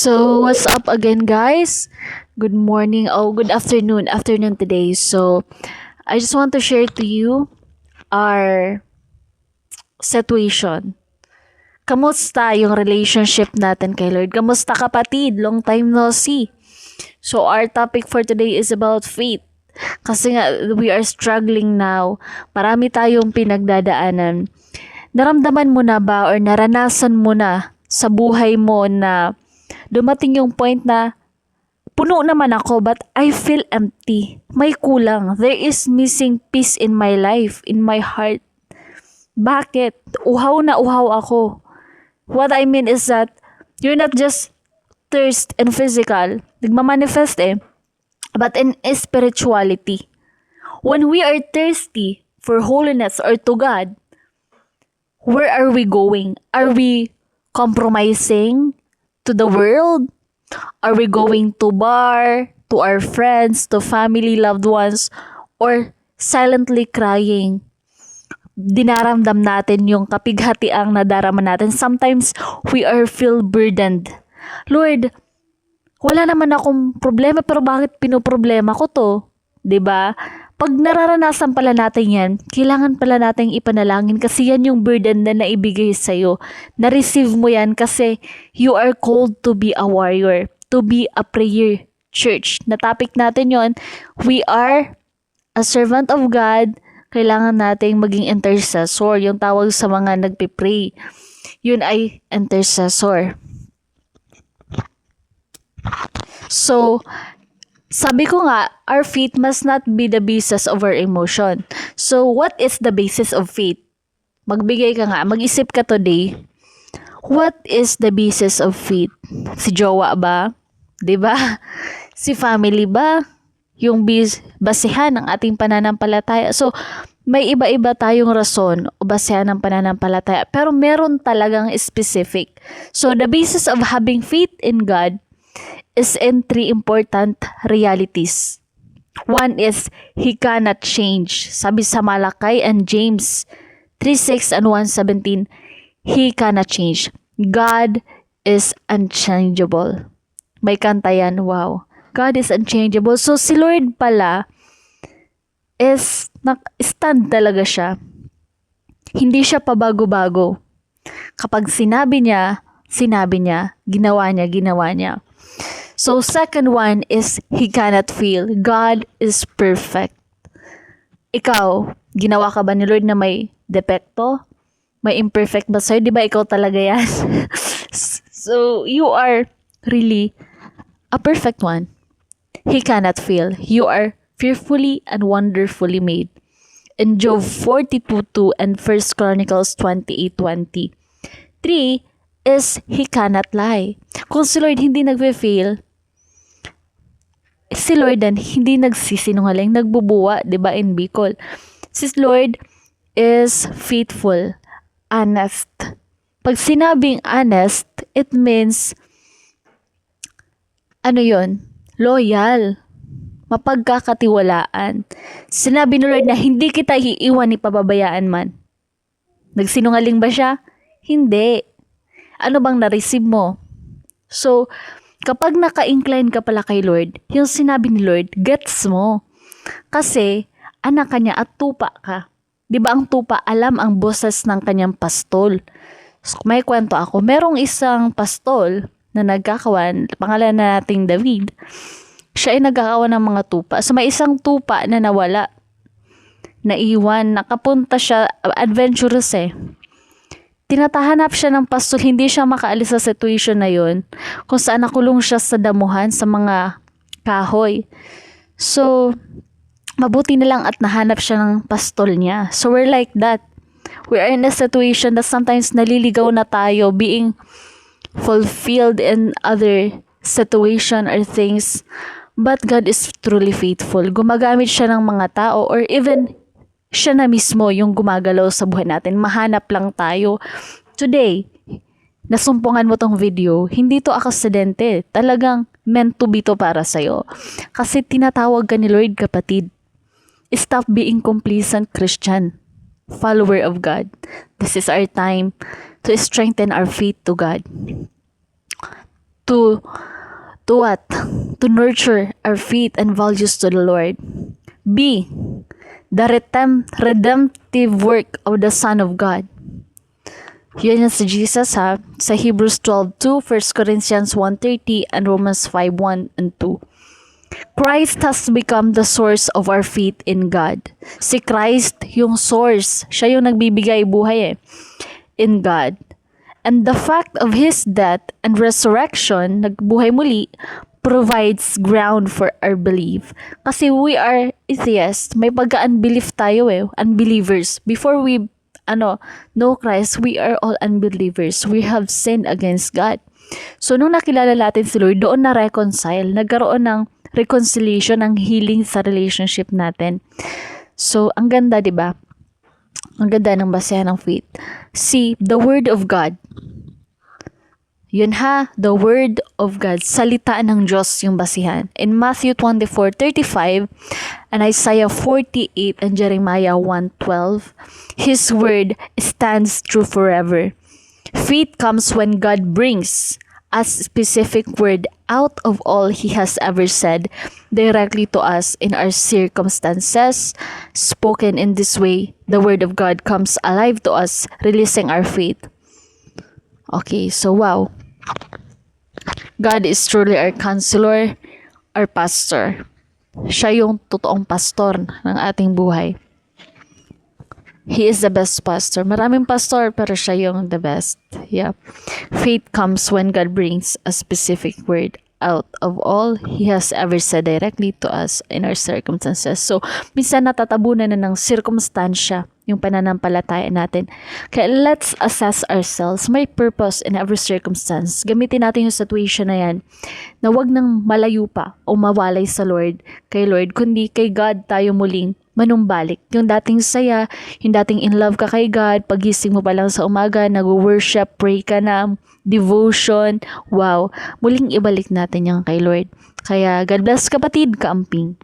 So, what's up again, guys? Good morning. Oh, good afternoon. Afternoon today. So, I just want to share to you our situation. Kamusta yung relationship natin kay Lord? Kamusta kapatid? Long time no see. So, our topic for today is about faith. Kasi nga, we are struggling now. Marami tayong pinagdadaanan. Naramdaman mo na ba or naranasan mo na sa buhay mo na dumating yung point na puno naman ako but I feel empty. May kulang. There is missing piece in my life, in my heart. Bakit? Uhaw na uhaw ako. What I mean is that you're not just thirst and physical. Nagmamanifest but in spirituality. When we are thirsty for holiness or to God, where are we going? Are we compromising to the world? Are we going to bar, to our friends, to family, loved ones, or silently crying? Dinaramdam natin yung kapighatiang nadarama natin. Sometimes we are feel burdened. Lord, wala naman akong problema pero bakit pinoproblema ko to? 'Di ba? Pag nararanasan pala natin yan, kailangan pala nating ipanalangin kasi yan yung burden na naibigay sa'yo. Na-receive mo yan kasi you are called to be a warrior, to be a prayer church. Na topic natin yon, we are a servant of God, kailangan nating maging intercessor. Yung tawag sa mga nagpipray, yun ay intercessor. So, sabi ko nga, our faith must not be the basis of our emotion. So, what is the basis of faith? Magbigay ka nga, mag-isip ka today. What is the basis of faith? Si jowa ba? 'Di ba? Si family ba? Yung basihan ng ating pananampalataya. So, may iba-iba tayong rason o basehan ng pananampalataya. Pero meron talagang specific. So, the basis of having faith in God is in three important realities. One is, He cannot change. Sabi sa Malakay and James 3:6 and 1:17, He cannot change. God is unchangeable. May kanta yan, wow. God is unchangeable. So si Lord pala is stand talaga siya. Hindi siya pabago-bago. Kapag sinabi niya, ginawa niya. So, second one is, He cannot fail. God is perfect. Ikaw, ginawa ka ba ni Lord na may depekto? May imperfect ba sa'yo? Di ba ikaw talaga yan? So, you are really a perfect one. He cannot fail. You are fearfully and wonderfully made. In Job 42:2 and 1 Chronicles 28:20. 3 is, He cannot lie. Kung si Lord hindi nagfe-fail, si Lord din hindi nagsisinungaling, nagbubuwa, 'di ba, in Bicol. Si Lord is faithful, honest. Pag sinabing honest, it means loyal, mapagkakatiwalaan. Sinabi ni Lord na hindi kita iiwan ni pababayaan man. Nagsinungaling ba siya? Hindi. Ano bang na-receive mo? So, kapag naka-incline ka pala kay Lord, yung sinabi ni Lord, gets mo. Kasi, anak ka niya at tupa ka. Di ba ang tupa, alam ang boses ng kanyang pastol. So, may kwento ako. Merong isang pastol na nagkakawan, pangalan na nating David. Siya ay nagkakawan ng mga tupa. So, may isang tupa na nawala. Naiwan, nakapunta siya, adventurous tinatahanap siya ng pastol, hindi siya makaalis sa situation na yun, kung saan nakulong siya sa damuhan, sa mga kahoy. So, mabuti na lang at nahanap siya ng pastol niya. So, we're like that. We are in a situation that sometimes naliligaw na tayo, being fulfilled in other situation or things. But God is truly faithful. Gumagamit siya ng mga tao or even siya na mismo yung gumagalaw sa buhay natin. Mahanap lang tayo. Today, nasumpungan mo tong video, hindi to aksidente. Talagang meant to be to para sa'yo. Kasi tinatawag ka ni Lord, kapatid. Stop being complacent Christian, follower of God. This is our time to strengthen our faith to God. To to what? To nurture our faith and values to the Lord. B. The redemptive work of the Son of God. Yun yan si Jesus ha. Sa Hebrews 12:2, 1 Corinthians 1:30, and Romans 5:1 and 2. Christ has become the source of our faith in God. Si Christ yung source. Siya yung nagbibigay buhay in God. And the fact of His death and resurrection, nagbuhay muli, provides ground for our belief. Kasi we are atheists. May pagka-unbelief tayo unbelievers. Before we know Christ, we are all unbelievers. We have sinned against God. So, nung nakilala natin si Lord, doon na-reconcile. Nagkaroon ng reconciliation, ng healing sa relationship natin. So, ang ganda, di ba? Ang ganda ng basehan ng faith. See, the Word of God. Yun ha, the Word of God. Salita ng Diyos yung basihan. In Matthew 24:35 and Isaiah 48 and Jeremiah 1:12, His Word stands true forever. Faith comes when God brings a specific word out of all He has ever said directly to us in our circumstances. Spoken in this way, the Word of God comes alive to us, releasing our faith. Okay, so wow. God is truly our counselor, our pastor. Siya yung totoong pastor ng ating buhay. He is the best pastor. Maraming pastor, pero siya yung the best. Yeah. Faith comes when God brings a specific word out of all He has ever said directly to us in our circumstances. So, minsan natatabunan na ng circumstansya yung pananampalataya natin. Kaya let's assess ourselves. May purpose in every circumstance. Gamitin natin yung situation na yan na wag nang malayo pa o mawalay sa Lord, kay Lord, kundi kay God tayo muling manumbalik. Yung dating saya, yung dating in love ka kay God, pagising mo pa lang sa umaga, nag-worship, pray ka na, devotion, wow, muling ibalik natin yung kay Lord. Kaya God bless kapatid, kaamping.